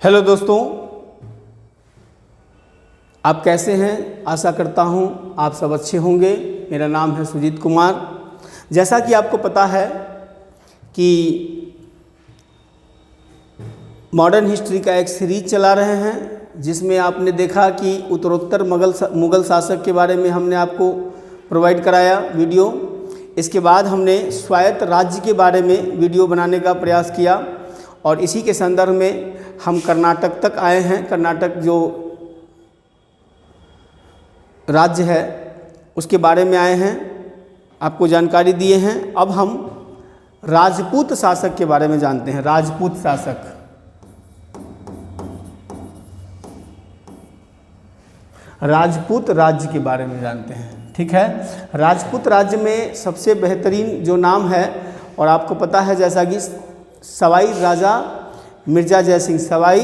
Hello दोस्तों, आप कैसे हैं। आशा करता हूं आप सब अच्छे होंगे। मेरा नाम है सुजीत कुमार। जैसा कि आपको पता है कि मॉडर्न हिस्ट्री का एक सीरीज चला रहे हैं, जिसमें आपने देखा कि उत्तरोत्तर मुग़ल शासक के बारे में हमने आपको प्रोवाइड कराया वीडियो। इसके बाद हमने स्वायत्त राज्य के बारे में वीडियो बनाने का प्रयास किया और इसी के संदर्भ में हम कर्नाटक तक आए हैं। कर्नाटक जो राज्य है उसके बारे में आए हैं, आपको जानकारी दिए हैं। अब हम राजपूत शासक के बारे में जानते हैं। राजपूत शासक, राजपूत राज्य के बारे में जानते हैं। ठीक है, राजपूत राज्य में सबसे बेहतरीन जो नाम है, और आपको पता है जैसा कि सवाई राजा मिर्जा जयसिंह, सवाई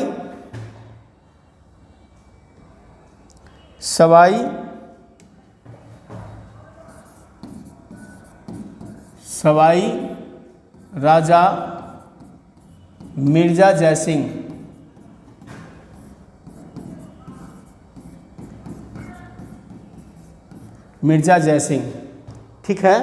राजा मिर्जा जयसिंह, ठीक है।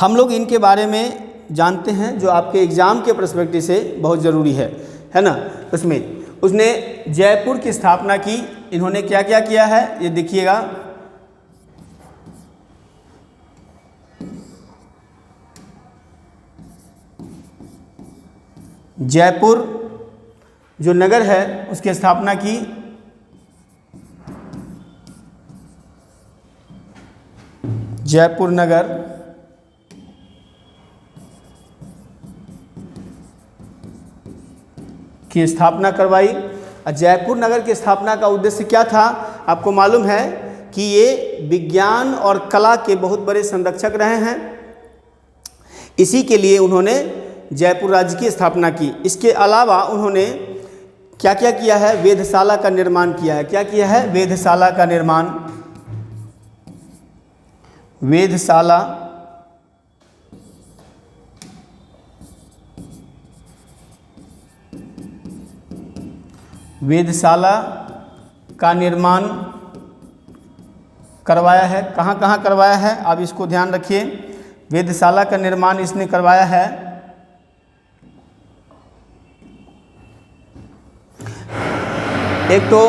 हम लोग इनके बारे में जानते हैं, जो आपके एग्ज़ाम के पर्सपेक्टिव से बहुत ज़रूरी है ना। उसमें उसने जयपुर की स्थापना की। इन्होंने क्या क्या किया है ये देखिएगा। जयपुर जो नगर है उसकी स्थापना की। जयपुर नगर की स्थापना करवाई। और जयपुर नगर की स्थापना का उद्देश्य क्या था, आपको मालूम है कि ये विज्ञान और कला के बहुत बड़े संरक्षक रहे हैं। इसी के लिए उन्होंने जयपुर राज्य की स्थापना की। इसके अलावा उन्होंने क्या क्या किया है, वेधशाला का निर्माण किया है। क्या किया है, वेधशाला का निर्माण। वेधशाला का निर्माण करवाया है। कहाँ कहाँ करवाया है, आप इसको ध्यान रखिए। वेधशाला का निर्माण इसने करवाया है एक तो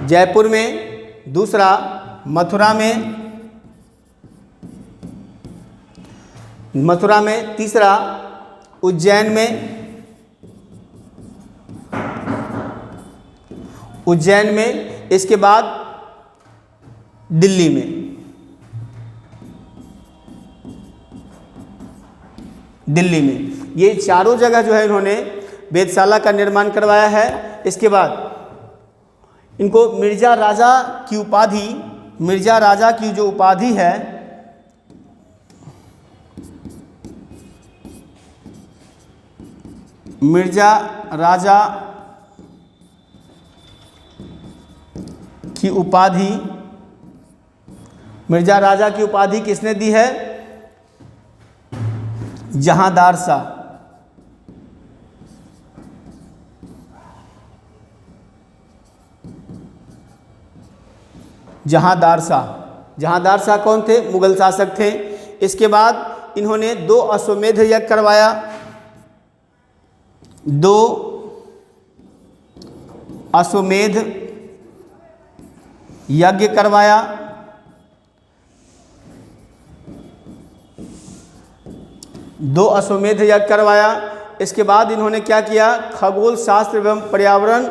जयपुर में, दूसरा मथुरा में, तीसरा उज्जैन में, इसके बाद दिल्ली में। ये चारों जगह जो है इन्होंने वेधशाला का निर्माण करवाया है। इसके बाद इनको मिर्जा राजा की उपाधि, मिर्जा राजा की जो उपाधि है, मिर्जा राजा की उपाधि किसने दी है, जहांदार शाह। जहांदार शाह कौन थे, मुगल शासक थे। इसके बाद इन्होंने 2 अश्वमेध यज्ञ करवाया, 2 अश्वमेध यज्ञ करवाया। इसके बाद इन्होंने क्या किया, खगोल शास्त्र एवं पर्यावरण,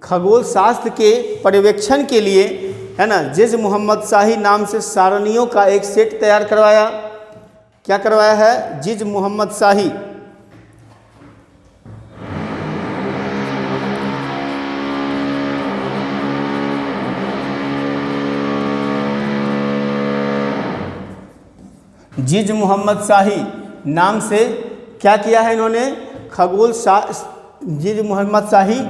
खगोल शास्त्र के पर्यवेक्षण के लिए, है ना, जिज मोहम्मद शाही नाम से सारणियों का एक सेट तैयार करवाया। क्या करवाया है, जिज मोहम्मद शाही। जिज मोहम्मद शाही नाम से क्या किया है इन्होंने, खगोल जिज मोहम्मद शाही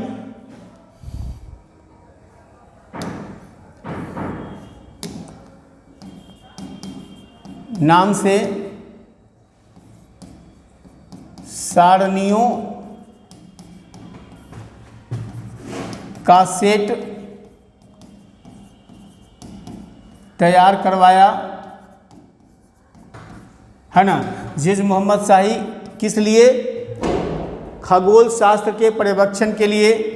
नाम से सारणियों का सेट तैयार करवाया, है ना। जिज मोहम्मद शाही किस लिए? खगोल शास्त्र के पर्यवेक्षण के लिए,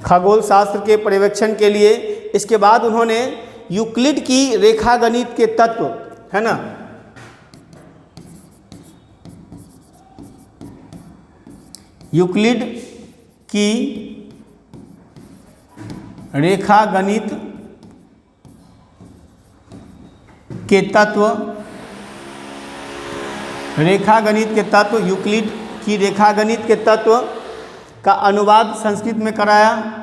खगोल शास्त्र के पर्यवेक्षण के लिए। इसके बाद उन्होंने यूक्लिड की रेखागणित के तत्व, है ना, यूक्लिड की रेखागणित के तत्व, यूक्लिड की रेखागणित के तत्व का अनुवाद संस्कृत में कराया।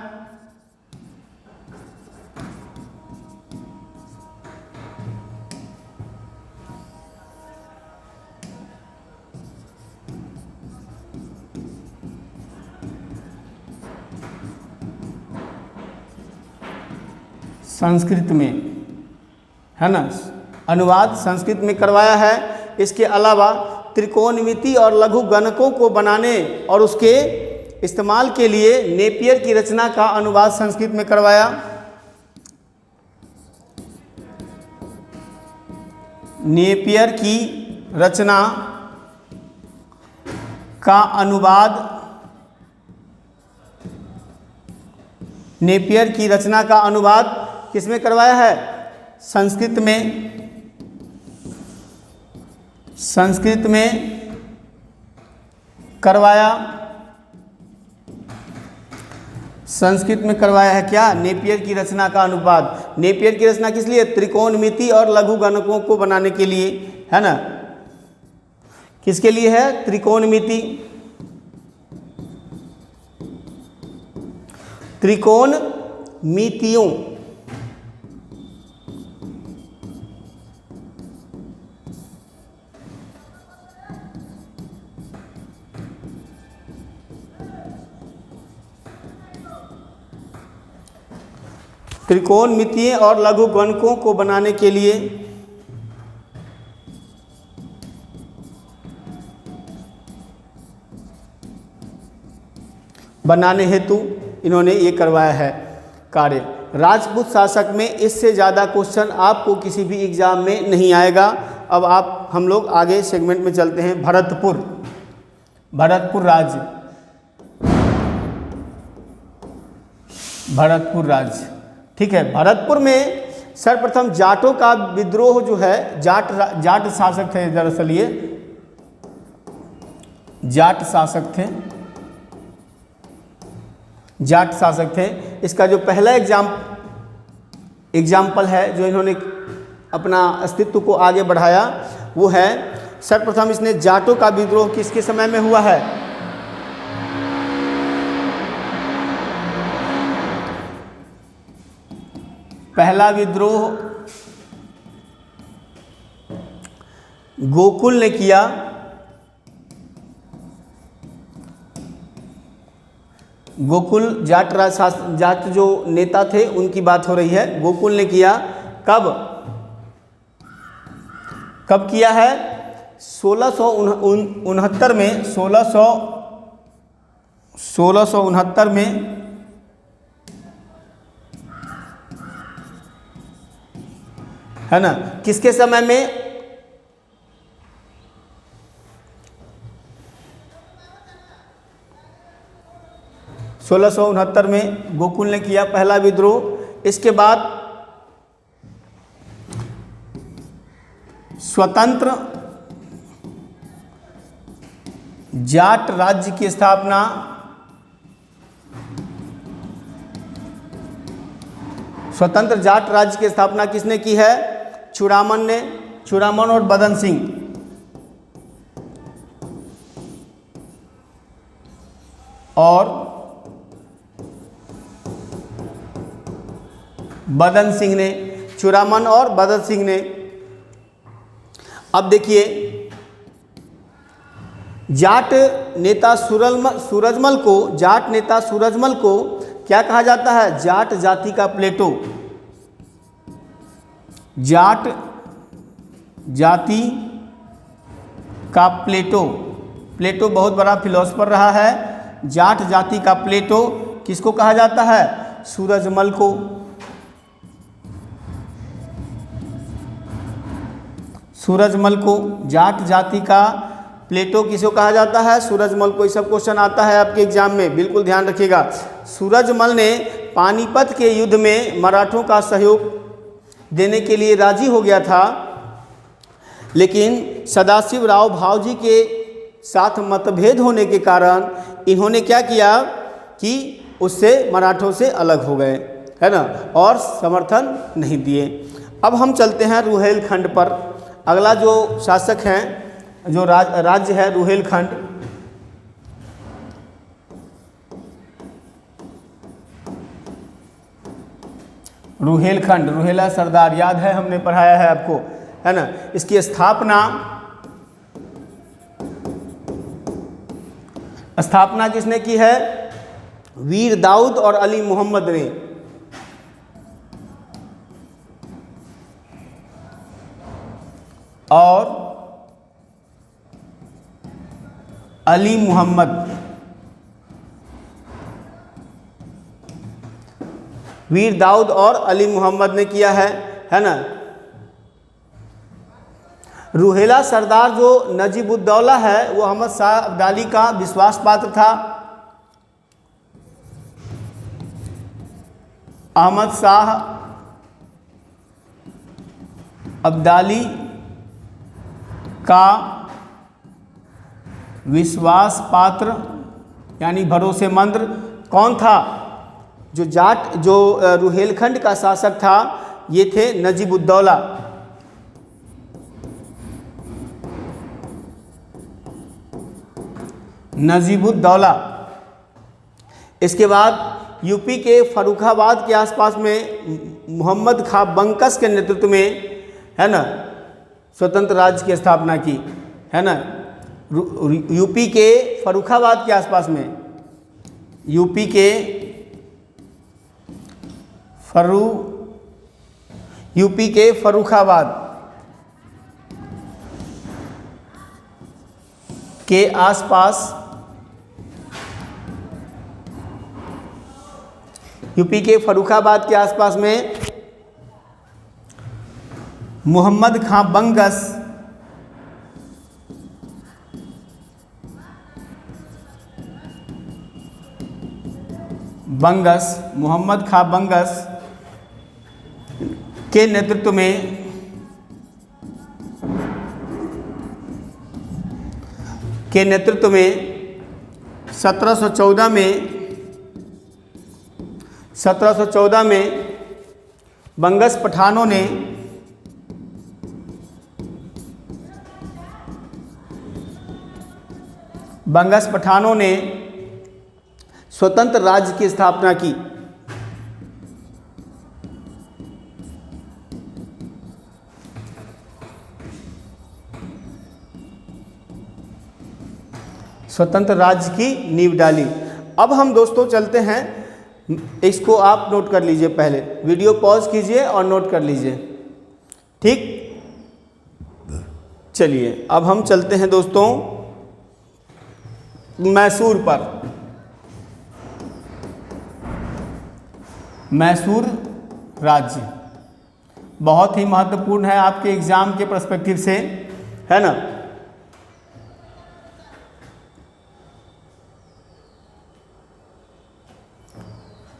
संस्कृत में, है ना, अनुवाद संस्कृत में करवाया है। इसके अलावा त्रिकोणमिति और लघु गणकों को बनाने और उसके इस्तेमाल के लिए नेपियर की रचना का अनुवाद संस्कृत में करवाया। नेपियर की रचना का अनुवाद, नेपियर की रचना का अनुवाद किसमें करवाया है? संस्कृत में। संस्कृत में करवाया। संस्कृत में करवाया है क्या? नेपियर की रचना का अनुवाद। नेपियर की रचना किस लिए? त्रिकोणमिति और लघु गणकों को बनाने के लिए, है ना। किसके लिए है? त्रिकोणमिति, त्रिकोणमितियों, त्रिकोणमितियों और लघु गणकों को बनाने के लिए, बनाने हेतु इन्होंने ये करवाया है कार्य। राजपूत शासक में इससे ज़्यादा क्वेश्चन आपको किसी भी एग्जाम में नहीं आएगा। अब हम लोग आगे सेगमेंट में चलते हैं। भरतपुर, भरतपुर राज्य, भरतपुर राज्य, ठीक है। भरतपुर में सर्वप्रथम जाटों का विद्रोह जो है, जाट शासक थे, दरअसल ये जाट शासक थे, जाट शासक थे। इसका जो पहला एग्जाम्पल है जो इन्होंने अपना अस्तित्व को आगे बढ़ाया, वो है सर्वप्रथम इसने जाटों का विद्रोह किसके समय में हुआ है? पहला विद्रोह गोकुल ने किया। गोकुल जाट जो नेता थे उनकी बात हो रही है। गोकुल ने किया। कब किया है? 1669 में, 1669 में, है ना। किसके समय में? (1669) में गोकुल ने किया पहला विद्रोह। इसके बाद स्वतंत्र जाट राज्य की स्थापना स्वतंत्र जाट राज्य की स्थापना किसने की है? चूड़ामन ने। चूड़ामन और बदन सिंह। और बदन सिंह ने, चूड़ामन और बदन सिंह ने। अब देखिए, जाट नेता सूरजमल को क्या कहा जाता है? जाट जाति का प्लेटो। जाट जाति का प्लेटो। प्लेटो बहुत बड़ा फिलोसफर रहा है। जाट जाति का प्लेटो किसको कहा जाता है? सूरजमल को। सूरजमल को जाट जाति का प्लेटो किसको कहा जाता है? सूरजमल को। ये सब क्वेश्चन आता है आपके एग्जाम में, बिल्कुल ध्यान रखिएगा। सूरजमल ने पानीपत के युद्ध में मराठों का सहयोग देने के लिए राजी हो गया था, लेकिन सदाशिवराव भावजी के साथ मतभेद होने के कारण इन्होंने क्या किया कि उससे मराठों से अलग हो गए, है ना, और समर्थन नहीं दिए। अब हम चलते हैं रुहेलखंड पर। अगला जो शासक हैं, जो राज्य है रुहेलखंड। रुहेलखंड, रुहेला सरदार याद है, हमने पढ़ाया है आपको, है ना। इसकी स्थापना किसने की है? वीर दाऊद और अली मोहम्मद ने। और अली मोहम्मद, वीर दाऊद और अली मोहम्मद ने किया है ना। रुहेला सरदार जो नजीबुद्दौला है वो अहमद शाह अब्दाली का विश्वास पात्र था। अहमद शाह अब्दाली का विश्वास पात्र यानी भरोसेमंद कौन था? जो रुहेलखंड का शासक था, ये थे नजीबुद्दौला। नजीबुद्दौला। इसके बाद यूपी के फर्रुखाबाद के आसपास में मोहम्मद खां बंकस के नेतृत्व में, है ना, स्वतंत्र राज्य की स्थापना की, है ना। यूपी के फर्रुखाबाद के आसपास में, यूपी के फर्रुखाबाद के आसपास, यूपी के फर्रुखाबाद के आसपास में मोहम्मद खां मोहम्मद खां बंगस के नेतृत्व में 1714 में बंगस पठानों ने स्वतंत्र राज्य की स्थापना की। स्वतंत्र राज्य की नींव डाली। अब हम दोस्तों चलते हैं, इसको आप नोट कर लीजिए, पहले वीडियो पॉज कीजिए और नोट कर लीजिए, ठीक। चलिए अब हम चलते हैं दोस्तों मैसूर पर। मैसूर राज्य बहुत ही महत्वपूर्ण है आपके एग्जाम के पर्सपेक्टिव से, है ना।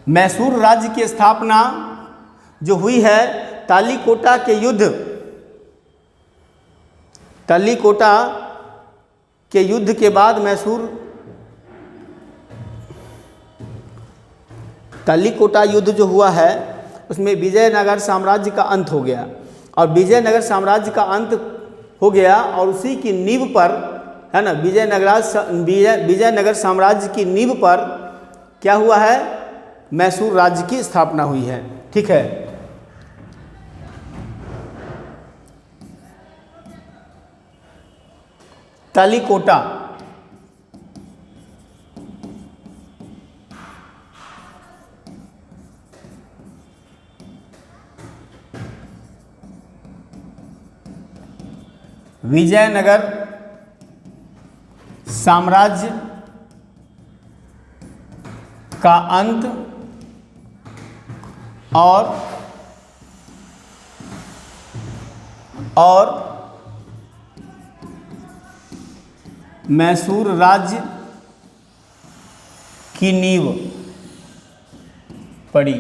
मैसूर राज्य की स्थापना जो हुई है तालीकोटा के युद्ध के बाद तालीकोटा युद्ध जो हुआ है उसमें विजयनगर साम्राज्य का अंत हो गया, और विजयनगर साम्राज्य का अंत हो गया और उसी की नींव पर, है ना, विजयनगर साम्राज्य की नींव पर क्या हुआ है? मैसूर राज्य की स्थापना हुई है, ठीक है। तालिकोटा, विजयनगर साम्राज्य का अंत और मैसूर राज्य की नींव पड़ी।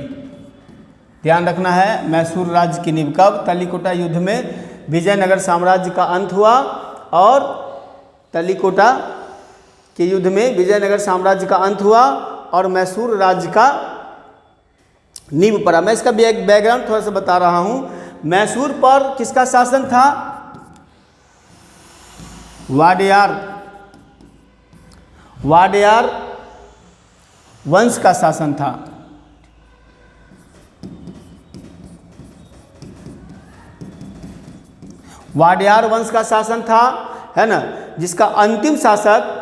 ध्यान रखना है, मैसूर राज्य की नींव कब? तलिकोटा युद्ध में विजयनगर साम्राज्य का अंत हुआ और तलिकोटा के युद्ध में विजयनगर साम्राज्य का अंत हुआ और मैसूर राज्य का नींव पड़ा। मैं इसका बैकग्राउंड थोड़ा सा बता रहा हूं। मैसूर पर किसका शासन था? वाडेयार वंश का शासन था। वाडेयार वंश का शासन था, है ना, जिसका अंतिम शासक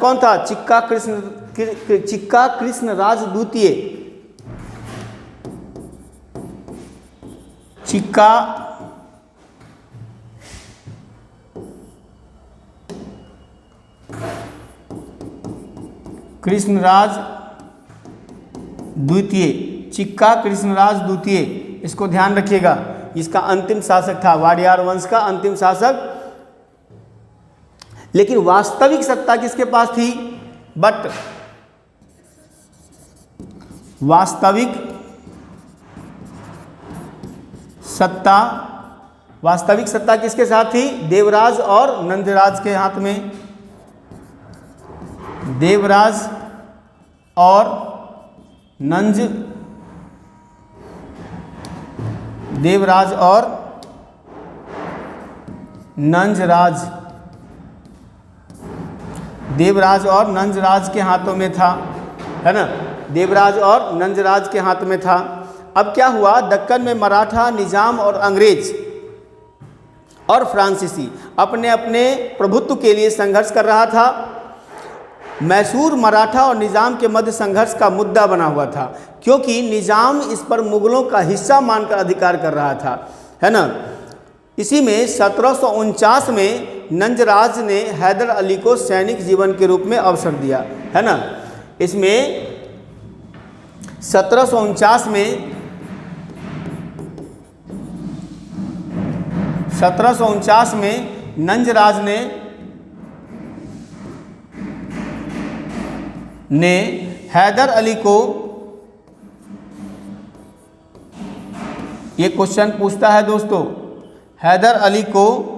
कौन था? चिक्का कृष्णराज द्वितीय। चिक्का कृष्णराज द्वितीय, इसको ध्यान रखिएगा। इसका अंतिम शासक था, वाडियार वंश का अंतिम शासक। लेकिन वास्तविक सत्ता किसके पास थी? वास्तविक सत्ता किसके साथ थी? देवराज और नंदराज के हाथ में। देवराज और नंजराज के हाथों में था, है ना, देवराज और नंजराज के हाथ में था। अब क्या हुआ? दक्कन में मराठा, निजाम और अंग्रेज और फ्रांसीसी अपने अपने प्रभुत्व के लिए संघर्ष कर रहा था। मैसूर मराठा और निजाम के मध्य संघर्ष का मुद्दा बना हुआ था, क्योंकि निजाम इस पर मुगलों का हिस्सा मानकर अधिकार कर रहा था, है ना। इसी में 1749 में नंजराज ने हैदर अली को सैनिक जीवन के रूप में अवसर दिया, है ना। इसमें 1749 में नंजराज ने हैदर अली को, ये क्वेश्चन पूछता है दोस्तों, हैदर अली को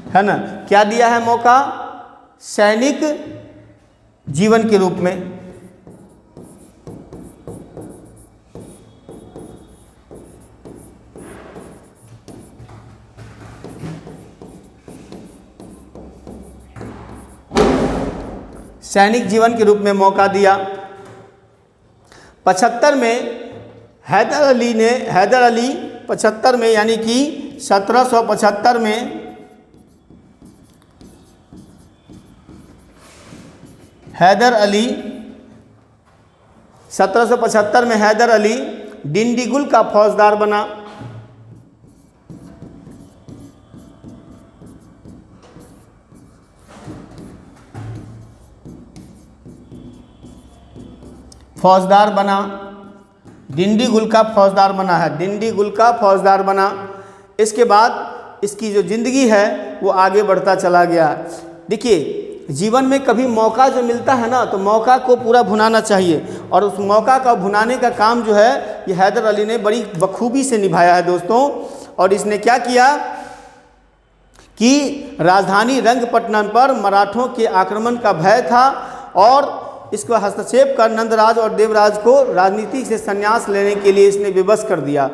है ना क्या दिया है मौका? सैनिक जीवन के रूप में। सैनिक जीवन के रूप में मौका दिया। 75 में हैदर अली 75 में, यानी कि 1775 में हैदर अली 1775 में हैदर अली डिंडीगुल का फौजदार बना। डिंडीगुल का फौजदार बना है, डिंडीगुल का फौजदार बना। इसके बाद इसकी जो ज़िंदगी है वो आगे बढ़ता चला गया। देखिए, जीवन में कभी मौका जो मिलता है ना, तो मौका को पूरा भुनाना चाहिए, और उस मौका का भुनाने का काम जो है ये हैदर अली ने बड़ी बखूबी से निभाया है दोस्तों। और इसने क्या किया कि राजधानी रंगपट्टनम पर मराठों के आक्रमण का भय था, और इसको हस्तक्षेप कर नंदराज और देवराज को राजनीति से संन्यास लेने के लिए इसने विवश कर दिया।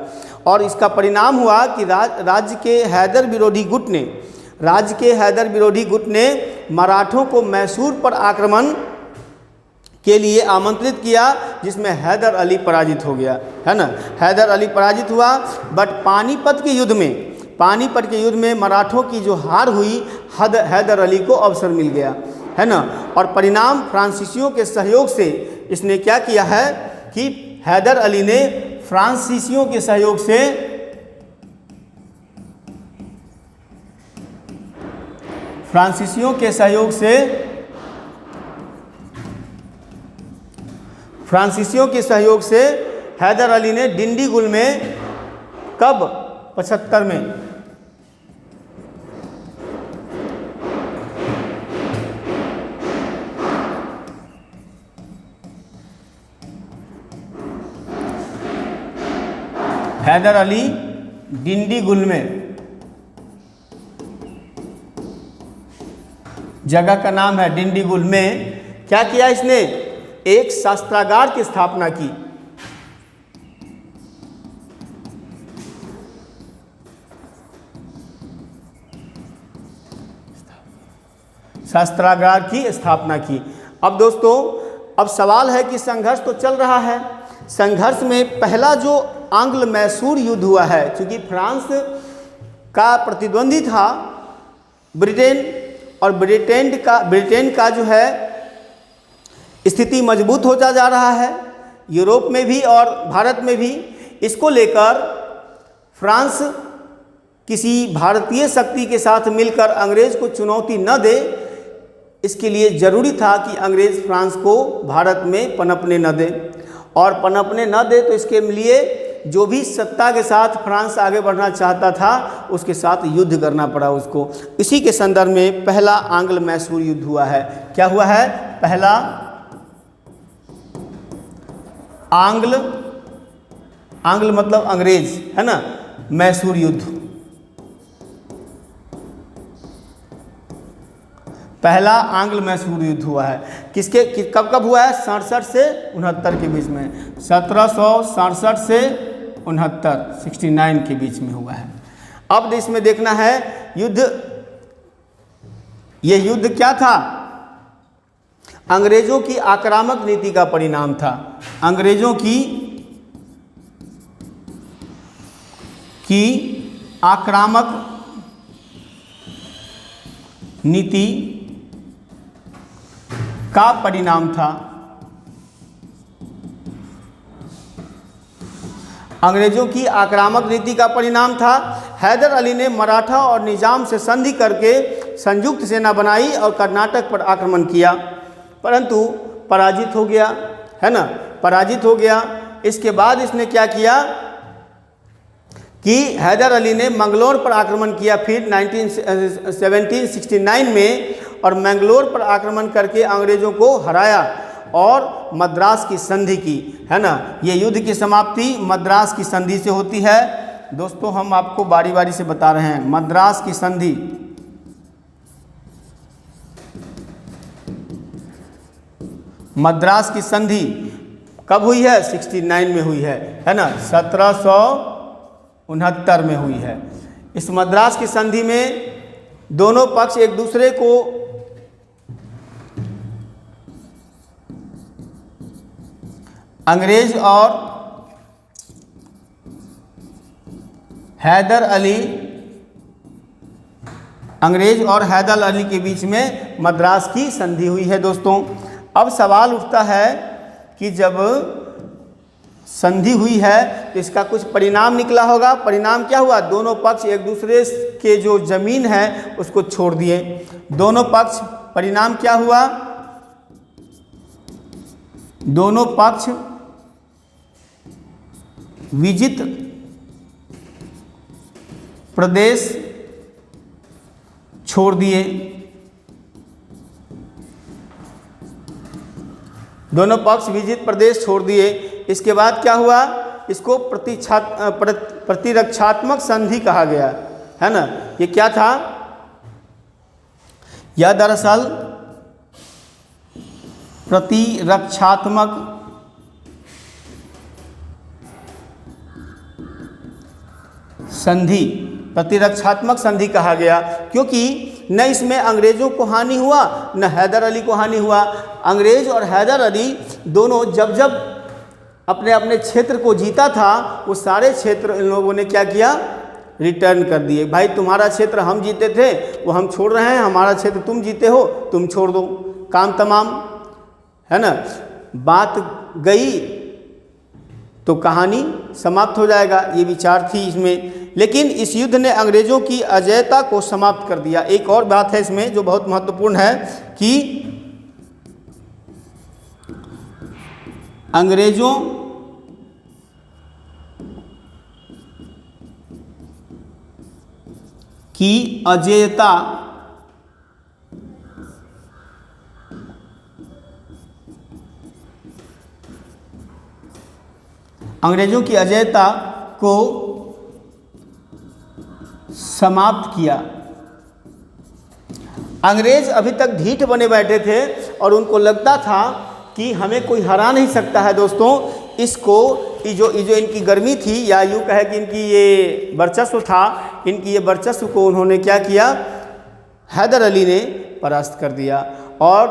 और इसका परिणाम हुआ कि राज्य के हैदर विरोधी गुट ने राज्य के हैदर विरोधी गुट ने मराठों को मैसूर पर आक्रमण के लिए आमंत्रित किया, जिसमें हैदर अली पराजित हो गया, है ना। हैदर अली पराजित हुआ, बट पानीपत के युद्ध में मराठों की जो हार हुई, हैदर अली को अवसर मिल गया, है ना। और परिणाम फ्रांसीसियों के सहयोग से इसने क्या किया है कि हैदर अली ने फ्रांसीसियों के सहयोग से फ्रांसीसियों के सहयोग से हैदर अली ने डिंडीगुल में, कब, 75 में, हैदर अली डिंडीगुल में, जगह का नाम है डिंडीगुल में, क्या किया इसने, एक शस्त्रागार की स्थापना की। शस्त्रागार की स्थापना की। अब दोस्तों, अब सवाल है कि संघर्ष तो चल रहा है, संघर्ष में पहला जो आंग्ल मैसूर युद्ध हुआ है, क्योंकि फ्रांस का प्रतिद्वंदी था ब्रिटेन, और ब्रिटेन का जो है स्थिति मजबूत होता जा रहा है, यूरोप में भी और भारत में भी। इसको लेकर फ्रांस किसी भारतीय शक्ति के साथ मिलकर अंग्रेज को चुनौती न दे, इसके लिए ज़रूरी था कि अंग्रेज फ्रांस को भारत में पनपने न दे, और पनपने न दे तो इसके लिए जो भी सत्ता के साथ फ्रांस आगे बढ़ना चाहता था, उसके साथ युद्ध करना पड़ा उसको। इसी के संदर्भ में पहला आंग्ल मैसूर युद्ध हुआ है। क्या हुआ है, पहला आंग्ल मतलब अंग्रेज, है ना, मैसूर युद्ध, पहला आंग्ल मैसूर युद्ध हुआ है। कब हुआ है, 67 से 69 के बीच में, 1767 से 69, 69 के बीच में हुआ है। अब इसमें देखना है ये युद्ध क्या था, अंग्रेजों की आक्रामक नीति का परिणाम था। अंग्रेजों की आक्रामक नीति का परिणाम था। अंग्रेजों की आक्रामक नीति का परिणाम था। हैदर अली ने मराठा और निजाम से संधि करके संयुक्त सेना बनाई और कर्नाटक पर आक्रमण किया, परंतु पराजित हो गया, है ना, पराजित हो गया। इसके बाद इसने क्या किया कि हैदर अली ने मंगलोर पर आक्रमण किया, फिर 1769 में, और मंगलोर पर आक्रमण करके अंग्रेजों को हराया और मद्रास की संधि की, है ना। ये युद्ध की समाप्ति मद्रास की संधि से होती है। दोस्तों, हम आपको बारी बारी से बता रहे हैं। मद्रास की संधि, मद्रास की संधि कब हुई है, 69 में हुई है ना, 1769 में हुई है। इस मद्रास की संधि में दोनों पक्ष एक दूसरे को अंग्रेज और हैदर अली के बीच में मद्रास की संधि हुई है। दोस्तों, अब सवाल उठता है कि जब संधि हुई है तो इसका कुछ परिणाम निकला होगा। परिणाम क्या हुआ, दोनों पक्ष एक दूसरे के जो जमीन है उसको छोड़ दिए। दोनों पक्ष, परिणाम क्या हुआ, दोनों पक्ष विजित प्रदेश छोड़ दिए। दोनों पक्ष विजित प्रदेश छोड़ दिए। इसके बाद क्या हुआ, इसको प्रतिरक्षात्मक संधि कहा गया, है ना। ये क्या था, यह दरअसल प्रतिरक्षात्मक संधि प्रतिरक्षात्मक संधि कहा गया, क्योंकि न इसमें अंग्रेज़ों को हानि हुआ न हैदर अली को हानि हुआ। अंग्रेज़ और हैदर अली दोनों जब जब अपने अपने क्षेत्र को जीता था, वो सारे क्षेत्र इन लोगों ने क्या किया, रिटर्न कर दिए। भाई तुम्हारा क्षेत्र हम जीते थे वो हम छोड़ रहे हैं, हमारा क्षेत्र तुम जीते हो तुम छोड़ दो, काम तमाम, है ना। बात गई तो कहानी समाप्त हो जाएगा, ये विचार थी इसमें। लेकिन इस युद्ध ने अंग्रेज़ों की अजेयता को समाप्त कर दिया। एक और बात है इसमें जो बहुत महत्वपूर्ण है कि अंग्रेज़ों की अजेयता अंग्रेज़ों की अजेयता को समाप्त किया। अंग्रेज़ अभी तक ढीठ बने बैठे थे और उनको लगता था कि हमें कोई हरा नहीं सकता है। दोस्तों इसको जो इनकी गर्मी थी, या यूँ कहे कि इनकी ये वर्चस्व था, इनकी ये वर्चस्व को उन्होंने क्या किया, हैदर अली ने परास्त कर दिया। और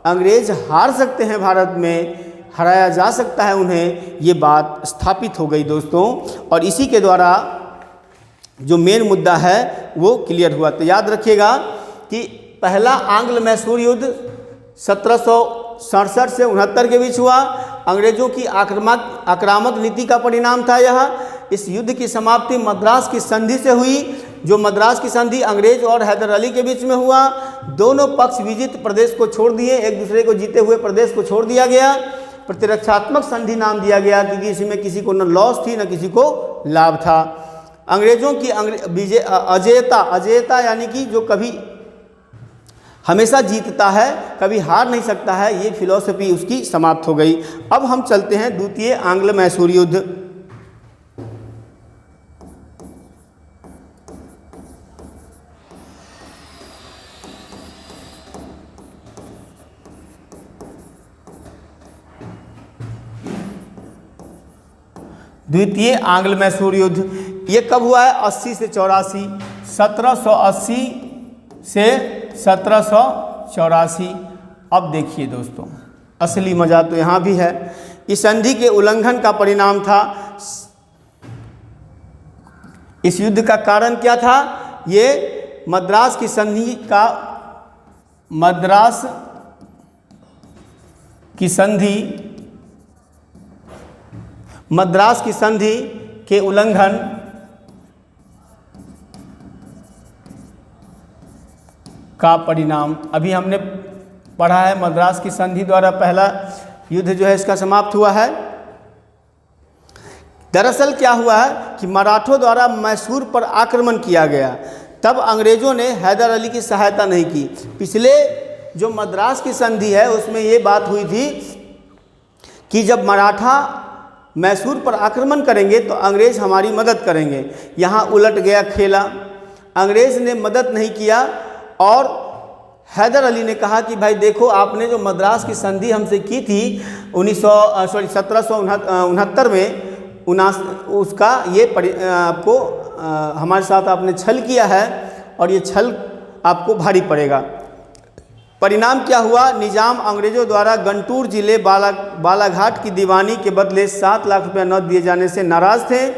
अंग्रेज़ हार सकते हैं, भारत में हराया जा सकता है उन्हें, ये बात स्थापित हो गई दोस्तों। और इसी के द्वारा जो मेन मुद्दा है वो क्लियर हुआ। तो याद रखिएगा कि पहला आंग्ल मैसूर युद्ध 1767 से 69 के बीच हुआ। अंग्रेज़ों की आक्रामक नीति का परिणाम था यह। इस युद्ध की समाप्ति मद्रास की संधि से हुई, जो मद्रास की संधि अंग्रेज़ और हैदर अली के बीच में हुआ। दोनों पक्ष विजित प्रदेश को छोड़ दिए, एक दूसरे को जीते हुए प्रदेश को छोड़ दिया गया। प्रतिरक्षात्मक संधि नाम दिया गया क्योंकि इसमें किसी को न लॉस थी न किसी को लाभ था। अंग्रेज़ों की अजेयता यानी कि जो कभी हमेशा जीतता है, कभी हार नहीं सकता है, ये फिलॉसफी उसकी समाप्त हो गई। अब हम चलते हैं द्वितीय आंग्ल मैसूर युद्ध। द्वितीय आंग्ल मैसूर युद्ध ये कब हुआ है? 80 से 84, 1780 से 1784। अब देखिए दोस्तों, असली मजा तो यहाँ भी है। इस संधि के उल्लंघन का परिणाम था। इस युद्ध का कारण क्या था? ये मद्रास की संधि का, मद्रास की संधि के उल्लंघन का परिणाम। अभी हमने पढ़ा है मद्रास की संधि द्वारा पहला युद्ध जो है इसका समाप्त हुआ है। दरअसल क्या हुआ है कि मराठों द्वारा मैसूर पर आक्रमण किया गया, तब अंग्रेज़ों ने हैदर अली की सहायता नहीं की। पिछले जो मद्रास की संधि है उसमें ये बात हुई थी कि जब मराठा मैसूर पर आक्रमण करेंगे तो अंग्रेज़ हमारी मदद करेंगे। यहाँ उलट गया खेला, अंग्रेज़ ने मदद नहीं किया और हैदर अली ने कहा कि भाई देखो, आपने जो मद्रास की संधि हमसे की थी 1769 में, उसका ये आपको हमारे साथ आपने छल किया है और ये छल आपको भारी पड़ेगा। परिणाम क्या हुआ? निजाम अंग्रेज़ों द्वारा गंटूर जिले बालाघाट की दीवानी के बदले 7 लाख रुपया न दिए जाने से नाराज़ थे।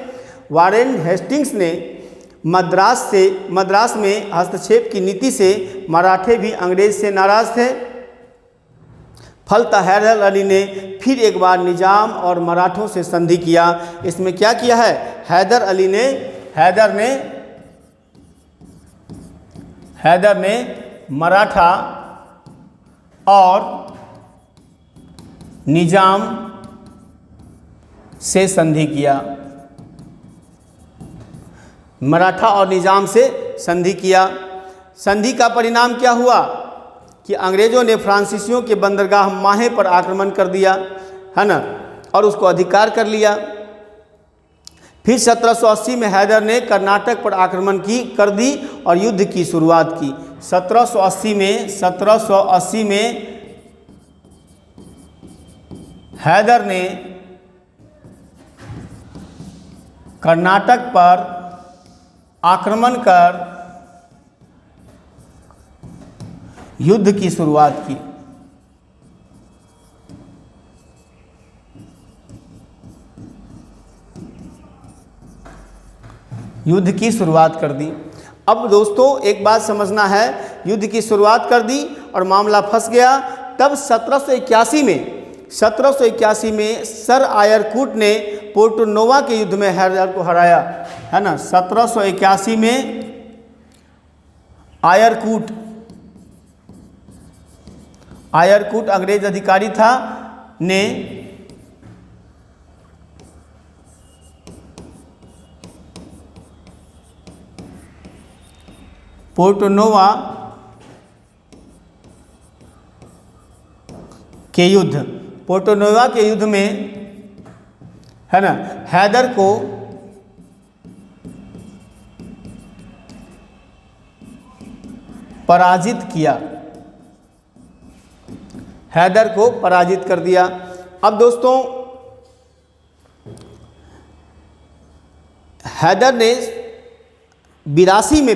वारेन हेस्टिंग्स ने मद्रास में हस्तक्षेप की नीति से मराठे भी अंग्रेज़ से नाराज़ थे। फलतः हैदर अली ने फिर एक बार निजाम और मराठों से संधि किया। इसमें क्या किया है? हैदर ने मराठा और निजाम से संधि किया। मराठा और निजाम से संधि किया। संधि का परिणाम क्या हुआ कि अंग्रेज़ों ने फ्रांसीसियों के बंदरगाह माहे पर आक्रमण कर दिया, है ना, और उसको अधिकार कर लिया। फिर 1780 में हैदर ने कर्नाटक पर आक्रमण कर दी और युद्ध की शुरुआत की। 1780 में हैदर ने कर्नाटक पर आक्रमण कर युद्ध की शुरुआत की। युद्ध की शुरुआत कर दी। अब दोस्तों एक बात समझना है, युद्ध की शुरुआत कर दी और मामला फंस गया। तब 1781 में सर आयरकूट ने पोर्टो नोवा के युद्ध में हैदर को हराया, है ना। 1781 में आयरकूट अंग्रेज अधिकारी था ने पोर्टो नोवा के युद्ध में, है ना, हैदर को पराजित किया, हैदर को पराजित कर दिया। अब दोस्तों हैदर ने 82 में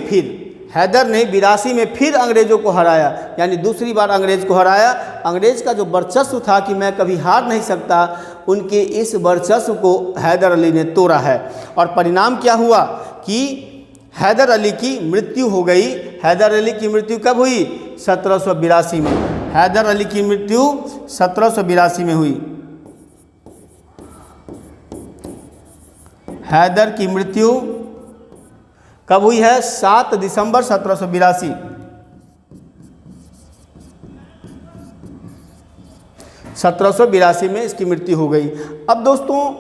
फिर अंग्रेजों को हराया, यानी दूसरी बार अंग्रेज को हराया। अंग्रेज का जो वर्चस्व था कि मैं कभी हार नहीं सकता, उनके इस वर्चस्व को हैदर अली ने तोड़ा है। और परिणाम क्या हुआ कि हैदर अली की मृत्यु हो गई। हैदर अली की मृत्यु कब हुई? 1782 में। हैदर अली की मृत्यु 1782 में हुई। हैदर की मृत्यु कब हुई है? 7 दिसंबर 1782। 1782 में इसकी मृत्यु हो गई। अब दोस्तों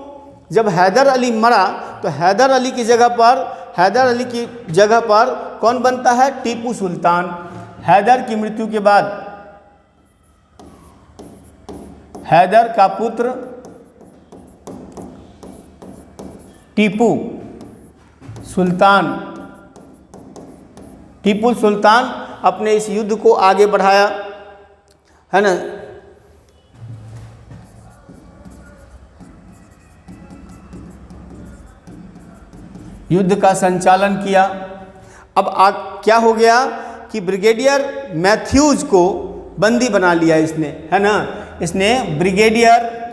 जब हैदर अली मरा तो हैदर अली की जगह पर कौन बनता है? टीपू सुल्तान। हैदर की मृत्यु के बाद हैदर का पुत्र टीपू सुल्तान अपने इस युद्ध को आगे बढ़ाया, है ना। युद्ध का संचालन किया। अब क्या हो गया कि ब्रिगेडियर मैथ्यूज को बंदी बना लिया इसने, है ना। इसने ब्रिगेडियर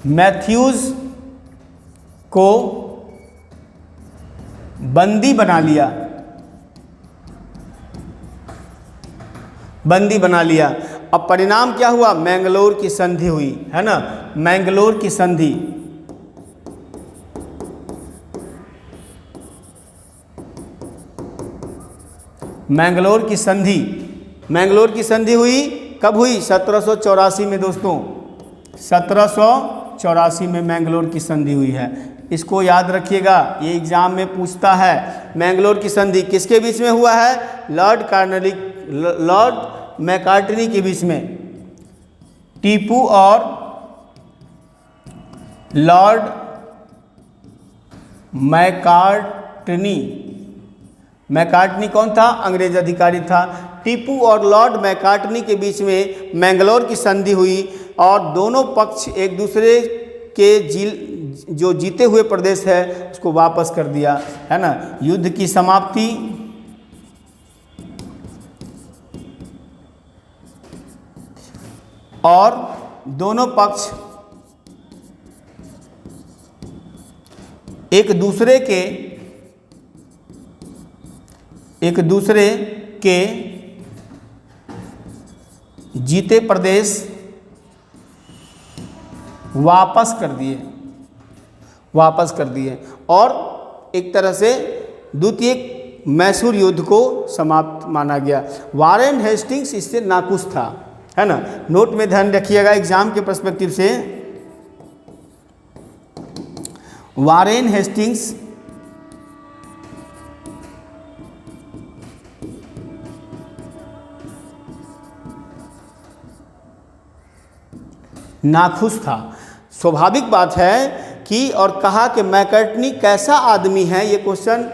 मैथ्यूज को बंदी बना लिया। अब परिणाम क्या हुआ? मैंगलोर की संधि हुई, है ना। मैंगलोर की संधि हुई। कब हुई? 1784 में दोस्तों। 1784 में मैंगलोर की संधि हुई है। इसको याद रखिएगा, ये एग्जाम में पूछता है। मैंगलोर की संधि किसके बीच में हुआ है? लॉर्ड मैकार्टनी के बीच में। टीपू और लॉर्ड मैकार्टनी कौन था? अंग्रेज अधिकारी था। टीपू और लॉर्ड मैकार्टनी के बीच में मैंगलोर की संधि हुई और दोनों पक्ष एक दूसरे के जो जीते हुए प्रदेश है उसको वापस कर दिया, है ना। युद्ध की समाप्ति और दोनों पक्ष एक दूसरे के जीते प्रदेश वापस कर दिए और एक तरह से द्वितीय मैसूर युद्ध को समाप्त माना गया। वारेन हेस्टिंग्स इससे नाखुश था, है ना। नोट में ध्यान रखिएगा एग्जाम के पर्सपेक्टिव से। वारेन हेस्टिंग्स नाखुश था। स्वाभाविक बात है कि, और कहा कि मैकार्टनी कैसा आदमी है, ये क्वेश्चन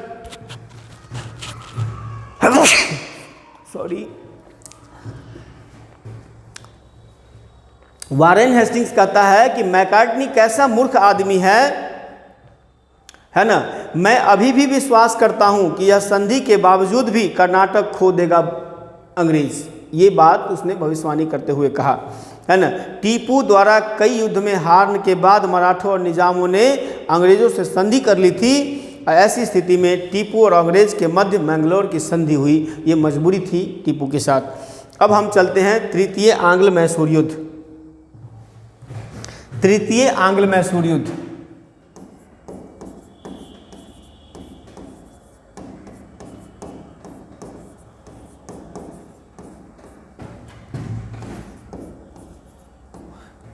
वारेन हेस्टिंग्स कहता है कि मैकार्टनी कैसा मूर्ख आदमी है ना। मैं अभी भी विश्वास करता हूं कि यह संधि के बावजूद भी कर्नाटक खो देगा अंग्रेज। ये बात उसने भविष्यवाणी करते हुए कहा, है ना। टीपू द्वारा कई युद्ध में हारने के बाद मराठों और निजामों ने अंग्रेजों से संधि कर ली थी। ऐसी स्थिति में टीपू और अंग्रेज के मध्य मैंगलोर की संधि हुई। ये मजबूरी थी टीपू के साथ। अब हम चलते हैं तृतीय आंग्ल मैसूर युद्ध। तृतीय आंग्ल मैसूर युद्ध।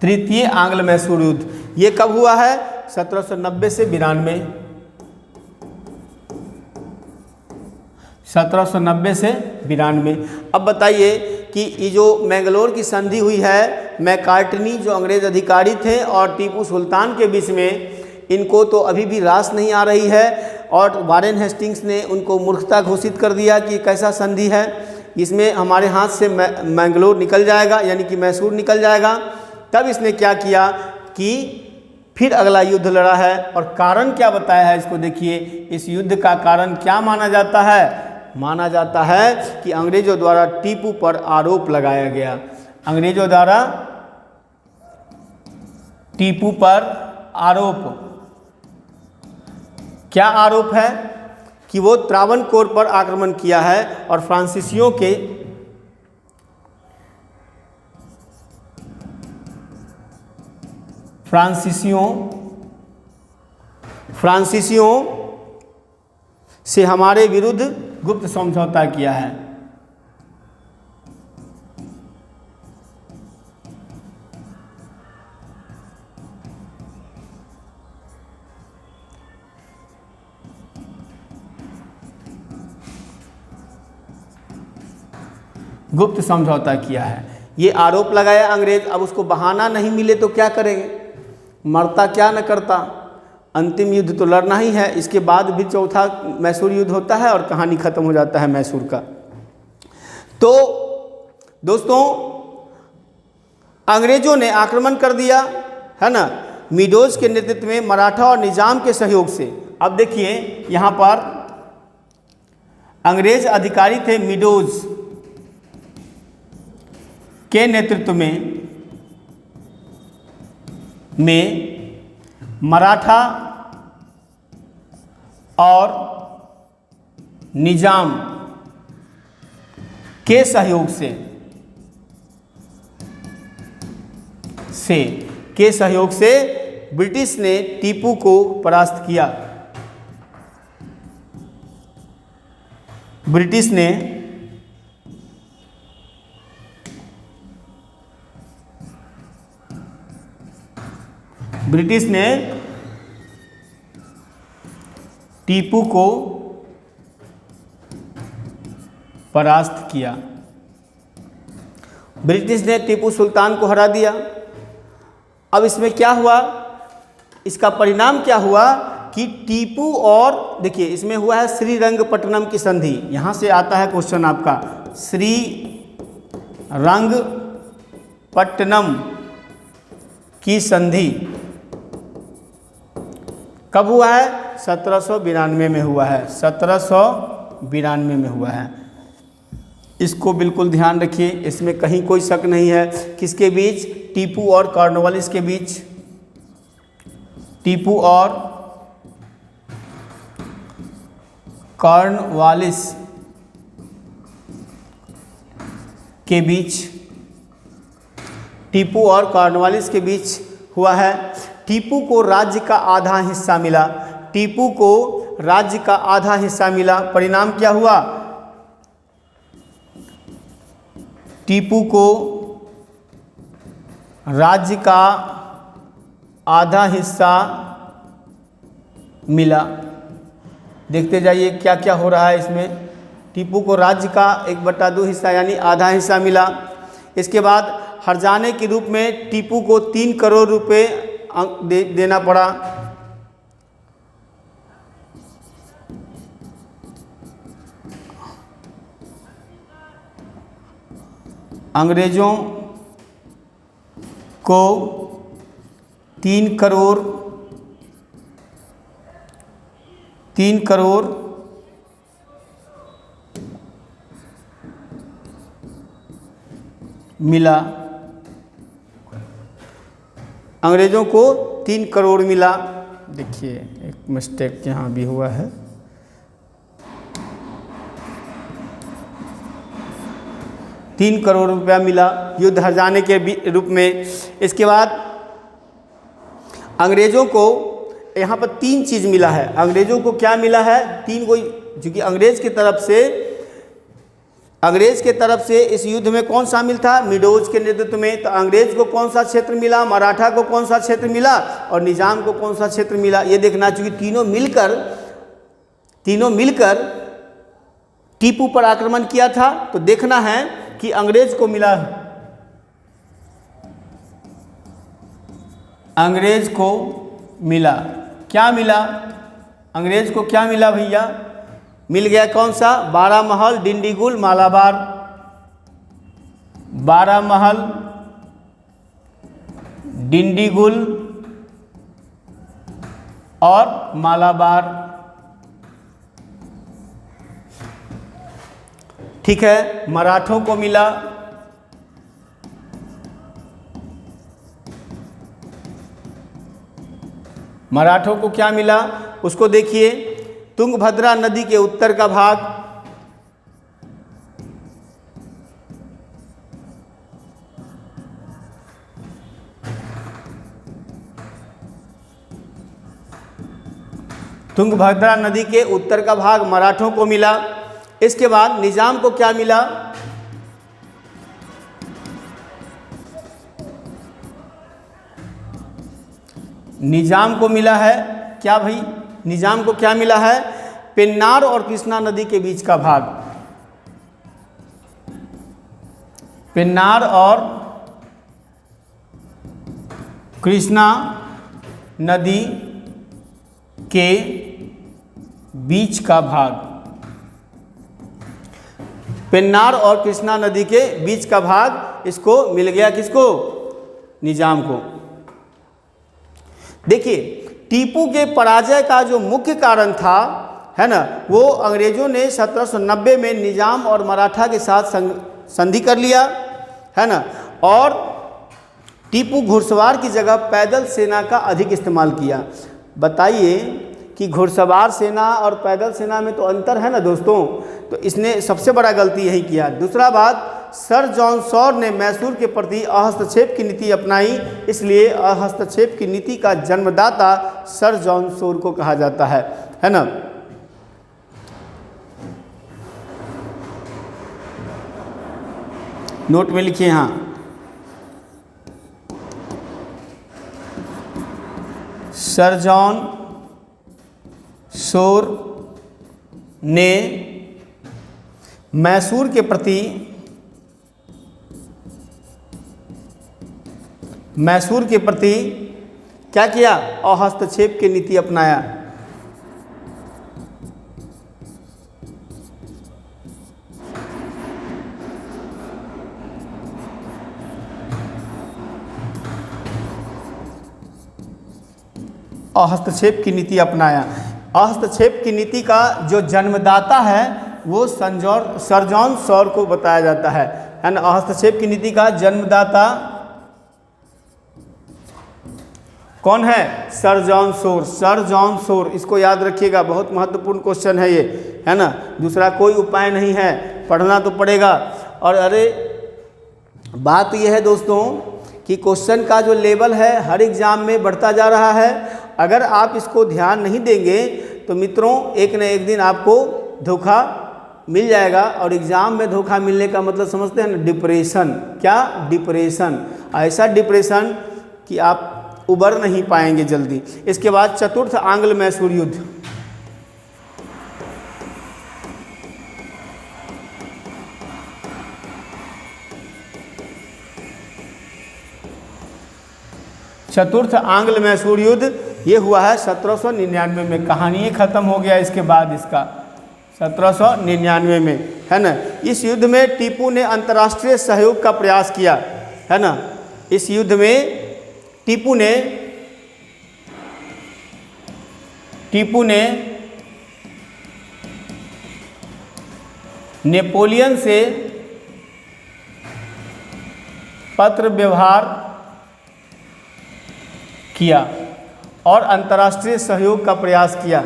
तृतीय आंग्ल मैसूर युद्ध ये कब हुआ है? 1790 से 92। 1790 से 92। अब बताइए कि ये जो मैंगलोर की संधि हुई है, मैकार्टनी जो अंग्रेज अधिकारी थे और टीपू सुल्तान के बीच में, इनको तो अभी भी रास नहीं आ रही है और वारेन हेस्टिंग्स ने उनको मूर्खता घोषित कर दिया कि कैसा संधि है, इसमें हमारे हाथ से मैंगलोर निकल जाएगा, यानी कि मैसूर निकल जाएगा। तब इसने क्या किया कि फिर अगला युद्ध लड़ा है। और कारण क्या बताया है इसको देखिए। इस युद्ध का कारण क्या माना जाता है? माना जाता है कि अंग्रेजों द्वारा टीपू पर आरोप लगाया गया। अंग्रेजों द्वारा टीपू पर आरोप, क्या आरोप है? कि वो त्रावणकोर पर आक्रमण किया है और फ्रांसीसियों से हमारे विरुद्ध गुप्त समझौता किया है। गुप्त समझौता किया है, ये आरोप लगाया अंग्रेज। अब उसको बहाना नहीं मिले तो क्या करेंगे? मरता क्या न करता, अंतिम युद्ध तो लड़ना ही है। इसके बाद भी चौथा मैसूर युद्ध होता है और कहानी खत्म हो जाता है मैसूर का। तो दोस्तों, अंग्रेजों ने आक्रमण कर दिया, है ना, मीडोज के नेतृत्व में मराठा और निजाम के सहयोग से। अब देखिए यहाँ पर अंग्रेज अधिकारी थे मीडोज के नेतृत्व में मराठा और निजाम के सहयोग से ब्रिटिश ने टीपू को परास्त किया। ब्रिटिश ने टीपू को परास्त किया। ब्रिटिश ने टीपू सुल्तान को हरा दिया। अब इसमें क्या हुआ? इसका परिणाम क्या हुआ कि टीपू और देखिए इसमें हुआ है श्रीरंगपट्टनम की संधि। यहाँ से आता है क्वेश्चन आपका, श्रीरंगपट्टनम की संधि कब हुआ है? 1792 में हुआ है। 1792 में हुआ है। इसको बिल्कुल ध्यान रखिए, इसमें कहीं कोई शक नहीं है। किसके बीच? टीपू और कॉर्नवालिस के बीच। टीपू और कॉर्नवालिस के बीच, टीपू और कॉर्नवालिस के बीच हुआ है। टीपू को राज्य का आधा हिस्सा मिला। टीपू को राज्य का आधा हिस्सा मिला। परिणाम क्या हुआ? टीपू को राज्य का आधा हिस्सा मिला। देखते जाइए क्या क्या हो रहा है इसमें। टीपू को राज्य का 1/2 हिस्सा यानी आधा हिस्सा मिला। इसके बाद हर्जाने के रूप में टीपू को 3 करोड़ रुपए देना पड़ा। को 3 करोड़ मिला। अंग्रेजों को 3 करोड़ मिला। देखिए एक मिस्टेक यहाँ भी हुआ है। ₹3 करोड़ मिला युद्ध हर जाने के रूप में। इसके बाद अंग्रेजों को यहाँ पर 3 चीज़ मिला है। अंग्रेजों को क्या मिला है? 3 को, चूँकि अंग्रेज की तरफ से इस युद्ध में कौन शामिल था? मीडोज के नेतृत्व में। तो अंग्रेज को कौन सा क्षेत्र मिला, मराठा को कौन सा क्षेत्र मिला और निजाम को कौन सा क्षेत्र मिला, ये देखना। चूँकि तीनों मिलकर टीपू पर आक्रमण किया था, तो देखना है कि अंग्रेज को मिला, अंग्रेज को मिला क्या मिला? अंग्रेज को क्या मिला भैया? मिल गया कौन सा? 12 महल, डिंडीगुल, मालाबार। 12 महल, डिंडीगुल और मालाबार। ठीक है। मराठों को मिला मराठों को क्या मिला उसको देखिए। तुंगभद्रा नदी के उत्तर का भाग, तुंगभद्रा नदी के उत्तर का भाग मराठों को मिला। इसके बाद निजाम को क्या मिला? निजाम को मिला है क्या भाई? निजाम को क्या मिला है? पेन्नार और कृष्णा नदी के बीच का भाग। पेन्नार और कृष्णा नदी के बीच का भाग। पेन्नार और कृष्णा नदी के बीच का भाग इसको मिल गया। किसको? निजाम को। देखिए, टीपू के पराजय का जो मुख्य कारण था, है ना, वो अंग्रेजों ने 1790 में निजाम और मराठा के साथ संधि कर लिया, है ना, और टीपू घुड़सवार की जगह पैदल सेना का अधिक इस्तेमाल किया। बताइए कि घुड़सवार सेना और पैदल सेना में तो अंतर है ना दोस्तों। तो इसने सबसे बड़ा गलती यही किया। दूसरा बात, सर जॉन सॉर ने मैसूर के प्रति हस्तक्षेप की नीति अपनाई, इसलिए हस्तक्षेप की नीति का जन्मदाता सर जॉन सॉर को कहा जाता है ना। नोट में लिखिए यहाँ, सर जॉन सॉर ने मैसूर के प्रति क्या किया? हस्तक्षेप की नीति अपनाया। हस्तक्षेप की नीति अपनाया। हस्तक्षेप की नीति का जो जन्मदाता है वो सर जॉन सॉर को बताया जाता है ना। हस्तक्षेप की नीति का जन्मदाता कौन है? Sir John Shore. Sir John Shore, इसको याद रखिएगा, बहुत महत्वपूर्ण क्वेश्चन है ये, है ना। दूसरा कोई उपाय नहीं है, पढ़ना तो पड़ेगा। और अरे बात यह है दोस्तों कि क्वेश्चन का जो लेवल है हर एग्ज़ाम में बढ़ता जा रहा है। अगर आप इसको ध्यान नहीं देंगे तो मित्रों एक न एक दिन आपको धोखा मिल जाएगा। और एग्ज़ाम में धोखा मिलने का मतलब समझते हैं ना, डिप्रेशन। क्या? डिप्रेशन। ऐसा डिप्रेशन कि आप उबर नहीं पाएंगे जल्दी। इसके बाद चतुर्थ आंग्ल मैसूर युद्ध। चतुर्थ आंग्ल मैसूर युद्ध ये हुआ है 1799 में। कहानी ख़त्म हो गया इसके बाद इसका, 1799 में, है ना। इस युद्ध में टीपू ने अंतर्राष्ट्रीय सहयोग का प्रयास किया, है ना। इस युद्ध में टीपू ने नेपोलियन से पत्र व्यवहार किया और अंतर्राष्ट्रीय सहयोग का प्रयास किया।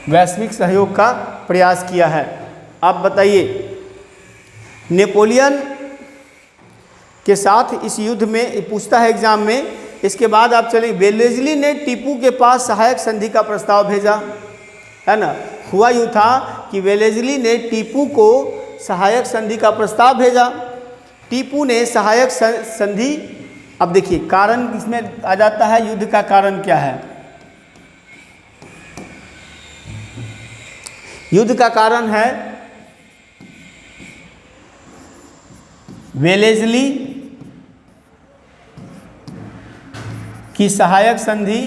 वैश्विक सहयोग का प्रयास किया है। आप बताइए, नेपोलियन के साथ इस युद्ध में पूछता है एग्जाम में। इसके बाद आप चलें, वेलेस्ली ने टीपू के पास सहायक संधि का प्रस्ताव भेजा, है ना। हुआ यूँ था कि वेलेस्ली ने टीपू को सहायक संधि का प्रस्ताव भेजा। टीपू ने सहायक संधि, अब देखिए कारण इसमें आ जाता है, युद्ध का कारण क्या है। युद्ध का कारण है वेलेस्ली की सहायक संधि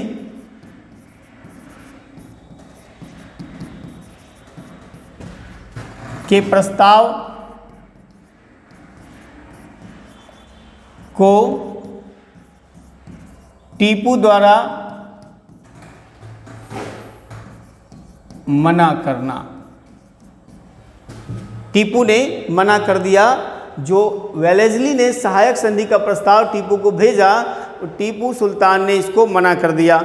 के प्रस्ताव को टीपू द्वारा मना करना। टीपू ने मना कर दिया। जो वेलेस्ली ने सहायक संधि का प्रस्ताव टीपू को भेजा, तो टीपू सुल्तान ने इसको मना कर दिया।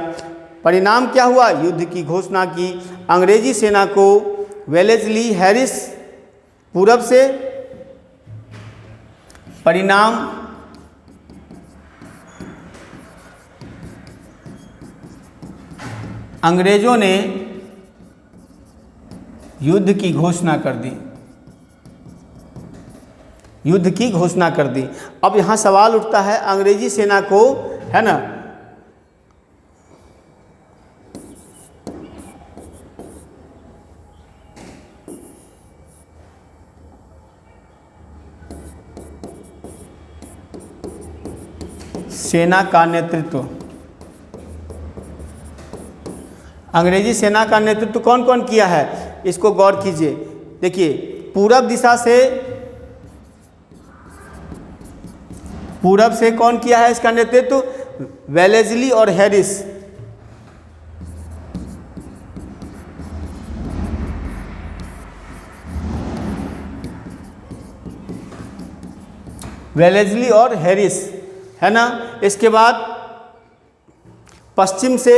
परिणाम क्या हुआ? युद्ध की घोषणा की। अंग्रेजी सेना को वेलेस्ली हैरिस पूरब से, परिणाम अंग्रेजों ने युद्ध की घोषणा कर दी। युद्ध की घोषणा कर दी। अब यहाँ सवाल उठता है, अंग्रेजी सेना को, है ना, सेना का नेतृत्व, अंग्रेजी सेना का नेतृत्व कौन कौन किया है, इसको गौर कीजिए। देखिए, पूरब दिशा से, पूरब से कौन किया है इसका नेतृत्व? वेलेस्ली और हैरिस। वेलेस्ली और हैरिस, है ना। इसके बाद पश्चिम से,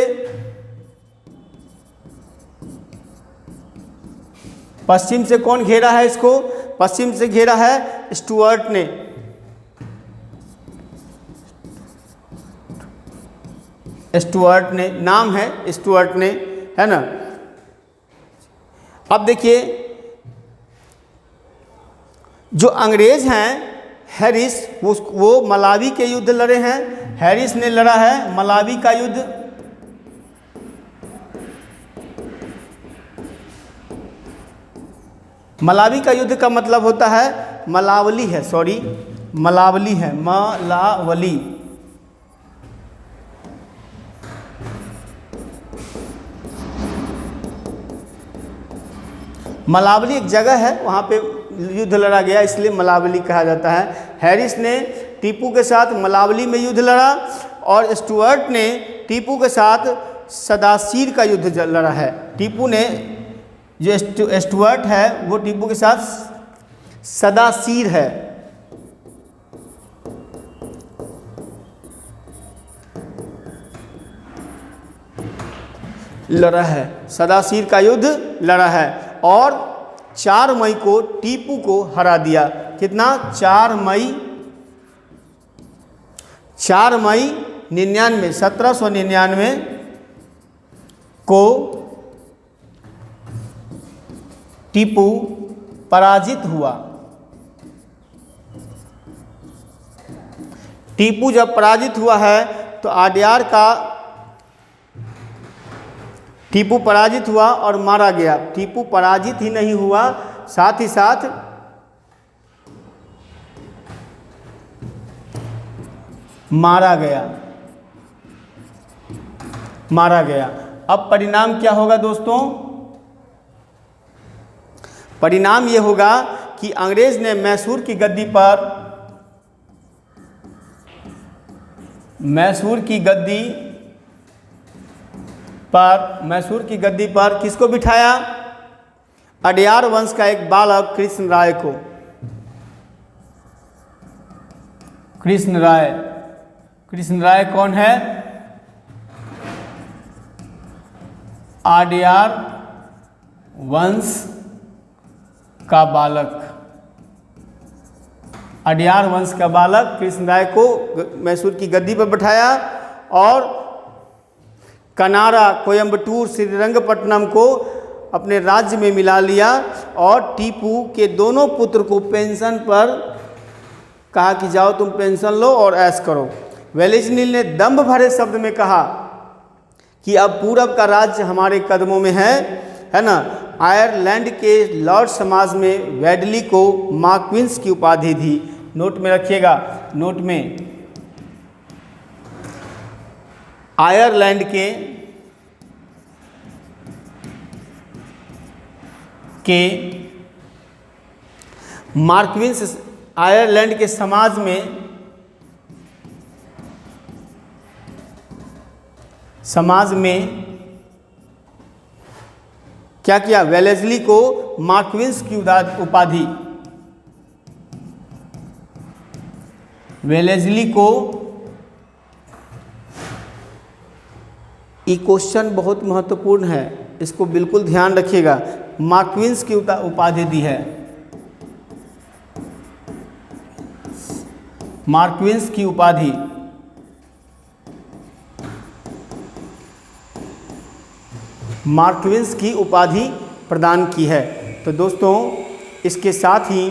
पश्चिम से कौन घेरा है इसको? पश्चिम से घेरा है स्टुअर्ट ने। स्टुअर्ट ने, नाम है स्टुअर्ट ने, है ना। अब देखिए, जो अंग्रेज हैं हैरिस, वो मलावी के युद्ध लड़े हैं। हैरिस ने लड़ा है मलावी का युद्ध। मलावी का युद्ध का मतलब होता है, मलावली है, सॉरी, मलावली है, मलावली। मलावली एक जगह है, वहाँ पे युद्ध लड़ा गया, इसलिए मलावली कहा जाता है। हैरिस ने टीपू के साथ मलावली में युद्ध लड़ा और स्टुअर्ट ने टीपू के साथ सदासीर का युद्ध लड़ा है। टीपू ने, जो स्टुअर्ट है वो टीपू के साथ सदासीर है। लड़ा है, सदासीर का युद्ध लड़ा है और 4 मई को टीपू को हरा दिया। कितना? 4 मई 99, 1799 को टीपू पराजित हुआ। टीपू जब पराजित हुआ है तो आड्यार का, टीपू पराजित हुआ और मारा गया। टीपू पराजित ही नहीं हुआ, साथ ही साथ मारा गया, मारा गया। अब परिणाम क्या होगा दोस्तों? परिणाम ये होगा कि अंग्रेज ने मैसूर की गद्दी पर, मैसूर की गद्दी पर किसको बिठाया? अडयार वंश का एक बालक कृष्ण राय को। कृष्ण राय कौन है? अडयार वंश का बालक, अडयार वंश का बालक कृष्ण राय को मैसूर की गद्दी पर बैठाया और कनारा, कोयंबटूर, श्रीरंगपट्टनम को अपने राज्य में मिला लिया और टीपू के दोनों पुत्र को पेंशन पर कहा कि जाओ तुम पेंशन लो और ऐश करो। वेलेस्ली ने दम्भ भरे शब्द में कहा कि अब पूरब का राज्य हमारे कदमों में है ना। आयरलैंड के लॉर्ड समाज में वेडली को मार्क्विंस की उपाधि दी। नोट में रखिएगा, नोट में आयरलैंड के मार्क्विंस, आयरलैंड के समाज में क्या किया? वेलेस्ली को मार्क्विंस की उपाधि, वेलेस्ली को, ये क्वेश्चन बहुत महत्वपूर्ण है, इसको बिल्कुल ध्यान रखिएगा, मार्क्विंस की उपाधि दी है। मार्क्विंस की उपाधि, मार्क्विंस की उपाधि प्रदान की है। तो दोस्तों इसके साथ ही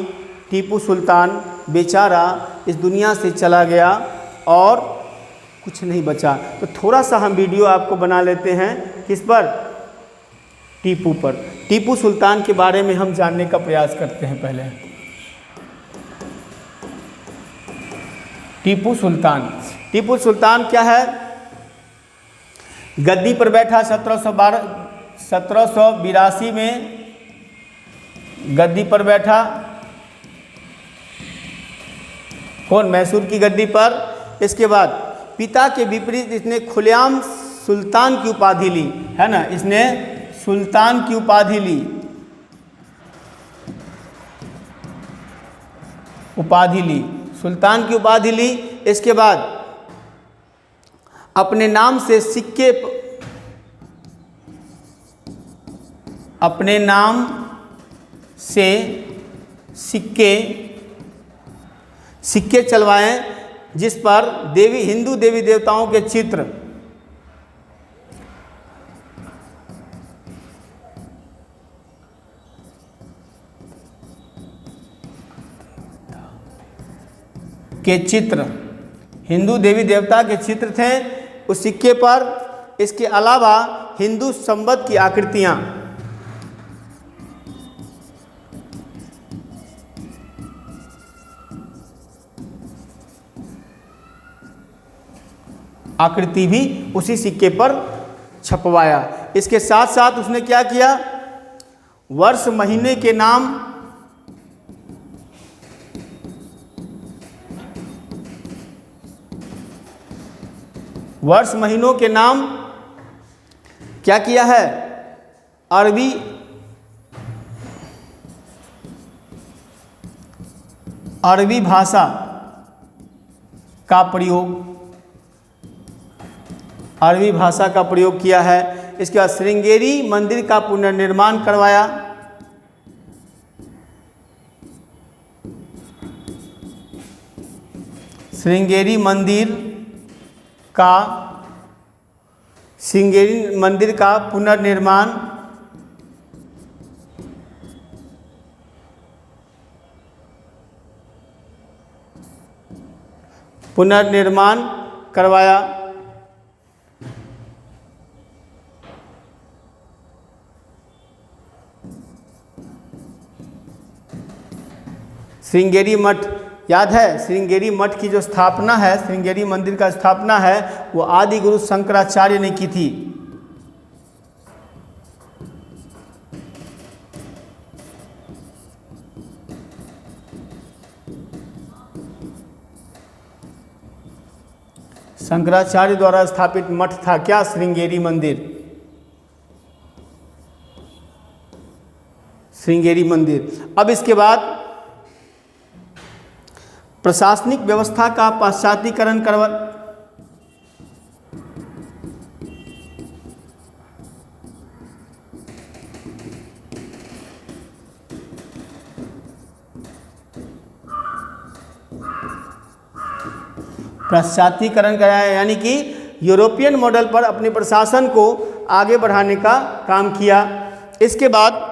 टीपू सुल्तान बेचारा इस दुनिया से चला गया और कुछ नहीं बचा। तो थोड़ा सा हम वीडियो आपको बना लेते हैं, किस पर? टीपू पर। टीपू सुल्तान के बारे में हम जानने का प्रयास करते हैं। पहले टीपू सुल्तान क्या है? गद्दी पर बैठा 1782 में गद्दी पर बैठा। कौन? मैसूर की गद्दी पर। इसके बाद पिता के विपरीत इसने खुलेआम सुल्तान की उपाधि ली, है ना। इसने सुल्तान की उपाधि ली, सुल्तान की उपाधि ली। इसके बाद अपने नाम से सिक्के चलवाएं जिस पर हिंदू देवी देवताओं के चित्र, हिंदू देवी देवता के चित्र थे उस सिक्के पर। इसके अलावा हिंदू संवत की आकृतियां, आकृति भी उसी सिक्के पर छपवाया। इसके साथ साथ उसने क्या किया? वर्ष महीने के नाम, वर्ष महीनों के नाम क्या किया है? अरबी भाषा का प्रयोग किया है। इसके बाद श्रृंगेरी मंदिर का पुनर्निर्माण करवाया। श्रृंगेरी मंदिर का पुनर्निर्माण करवाया। श्रृंगेरी मठ याद है श्रृंगेरी मठ की जो स्थापना है, श्रृंगेरी मंदिर का स्थापना है, वो आदि गुरु शंकराचार्य ने की थी। शंकराचार्य द्वारा स्थापित मठ था क्या? श्रृंगेरी मंदिर। श्रृंगेरी मंदिर। अब इसके बाद प्रशासनिक व्यवस्था का पाश्चात्यकरण करवा, पाश्चात्यकरण कराया, यानी कि यूरोपियन मॉडल पर अपने प्रशासन को आगे बढ़ाने का काम किया। इसके बाद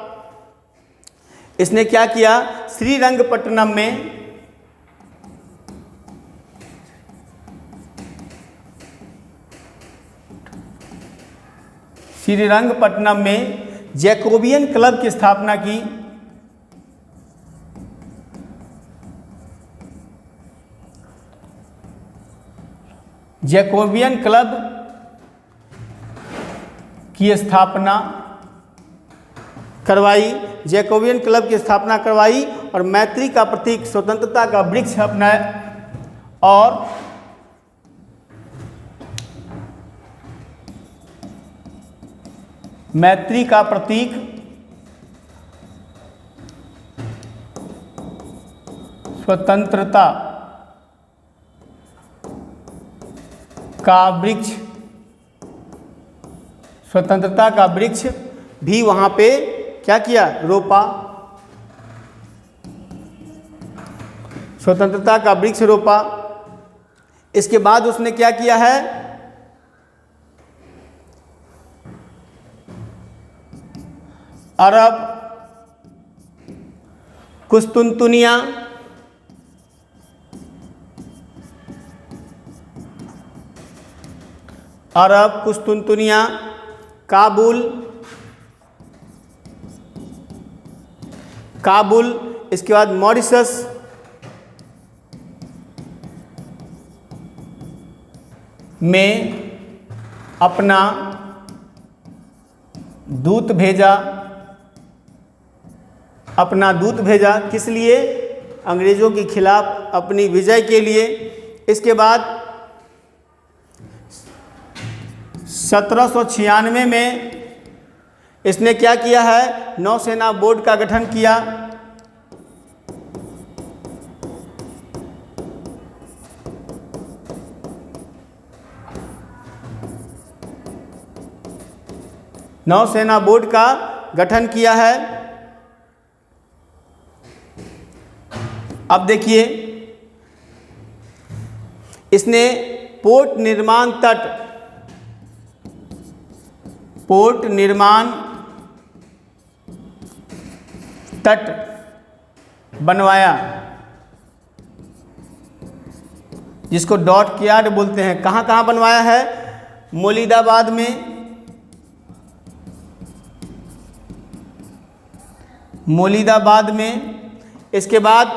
इसने क्या किया? श्रीरंगपट्टनम में जैकोबियन क्लब की स्थापना की। जैकोबियन क्लब की स्थापना करवाई, जैकोबियन क्लब की स्थापना करवाई और मैत्री का प्रतीक स्वतंत्रता का वृक्ष अपनाया और मैत्री का प्रतीक स्वतंत्रता का वृक्ष, स्वतंत्रता का वृक्ष भी वहां पे क्या किया? रोपा। स्वतंत्रता का वृक्ष रोपा। इसके बाद उसने क्या किया है? अरब कुस्तुनतुनिया, अरब कुस्तुनतुनिया, काबुल, इसके बाद मॉरिशस, में अपना दूत भेजा। किस लिए? अंग्रेजों के खिलाफ अपनी विजय के लिए। इसके बाद 1796 में इसने क्या किया है? नौसेना बोर्ड का गठन किया। नौसेना बोर्ड का गठन किया है। अब देखिए, इसने पोर्ट निर्माण तट बनवाया, जिसको डॉक यार्ड बोलते हैं। कहाँ कहाँ बनवाया है? मोलीदाबाद में, इसके बाद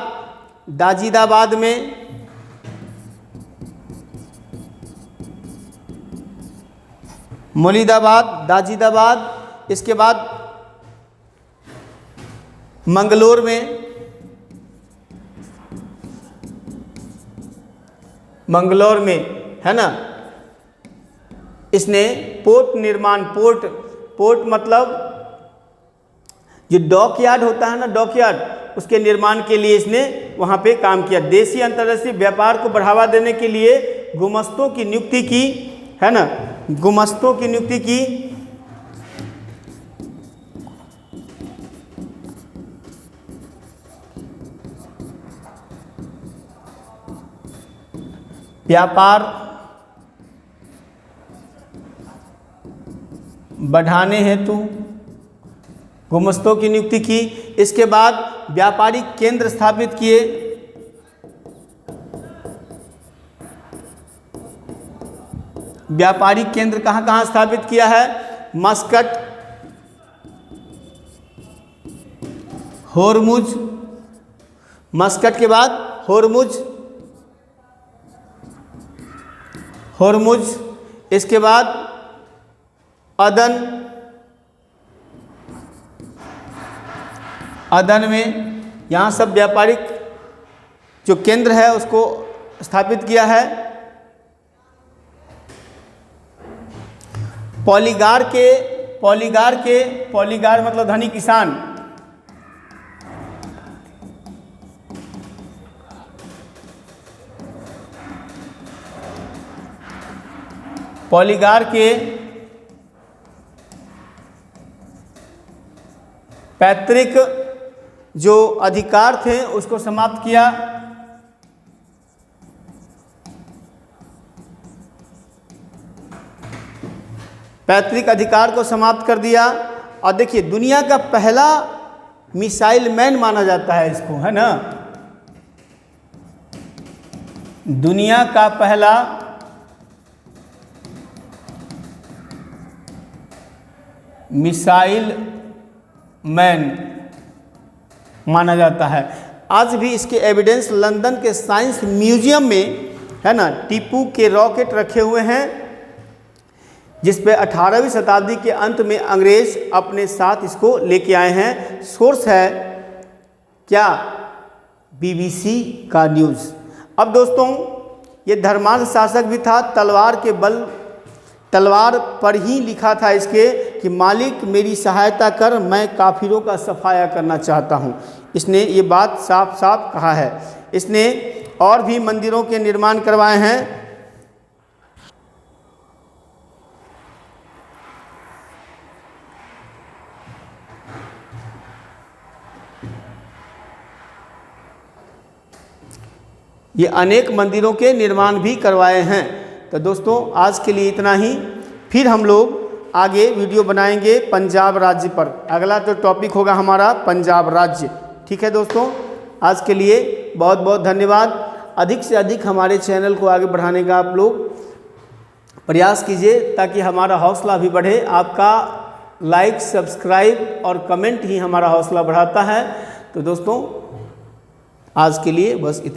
दाजिदाबाद में, मोलीदाबाद, दाजिदाबाद, इसके बाद मंगलोर में, है ना। इसने पोर्ट निर्माण, पोर्ट मतलब जो डॉक यार्ड होता है ना, डॉक यार्ड, उसके निर्माण के लिए इसने वहाँ पे काम किया। देशी अंतर्राष्ट्रीय व्यापार को बढ़ावा देने के लिए गुमस्तों की नियुक्ति की, है ना, गुमस्तों की नियुक्ति की। व्यापार बढ़ाने हेतु गुमस्तों की नियुक्ति की। इसके बाद व्यापारिक केंद्र स्थापित किए। व्यापारिक केंद्र कहाँ कहाँ स्थापित किया है? मस्कट, होर्मुज, मस्कट के बाद होर्मुज, इसके बाद अदन में यहाँ सब व्यापारिक जो केंद्र है उसको स्थापित किया है। पॉलीगार मतलब धनी किसान, पॉलीगार के पैतृक जो अधिकार थे उसको समाप्त किया। पैतृक अधिकार को समाप्त कर दिया। और देखिए दुनिया का पहला मिसाइल मैन माना जाता है इसको, है ना, दुनिया का पहला मिसाइल मैन माना जाता है। आज भी इसके एविडेंस लंदन के साइंस म्यूजियम में, है ना, टीपू के रॉकेट रखे हुए हैं जिस पे 18वीं शताब्दी के अंत में अंग्रेज अपने साथ इसको लेके आए हैं। सोर्स है क्या, BBC का न्यूज़। अब दोस्तों ये धर्मांध शासक भी था, तलवार पर ही लिखा था इसके कि मालिक मेरी सहायता कर, मैं काफिरों का सफाया करना चाहता हूँ। इसने ये बात साफ साफ कहा है। इसने और भी मंदिरों के निर्माण करवाए हैं। ये अनेक मंदिरों के निर्माण भी करवाए हैं। तो दोस्तों आज के लिए इतना ही, फिर हम लोग आगे वीडियो बनाएंगे पंजाब राज्य पर। अगला तो टॉपिक होगा हमारा पंजाब राज्य। ठीक है दोस्तों, आज के लिए बहुत बहुत धन्यवाद। अधिक से अधिक हमारे चैनल को आगे बढ़ाने का आप लोग प्रयास कीजिए ताकि हमारा हौसला भी बढ़े। आपका लाइक, सब्सक्राइब और कमेंट ही हमारा हौसला बढ़ाता है। तो दोस्तों आज के लिए बस इतना।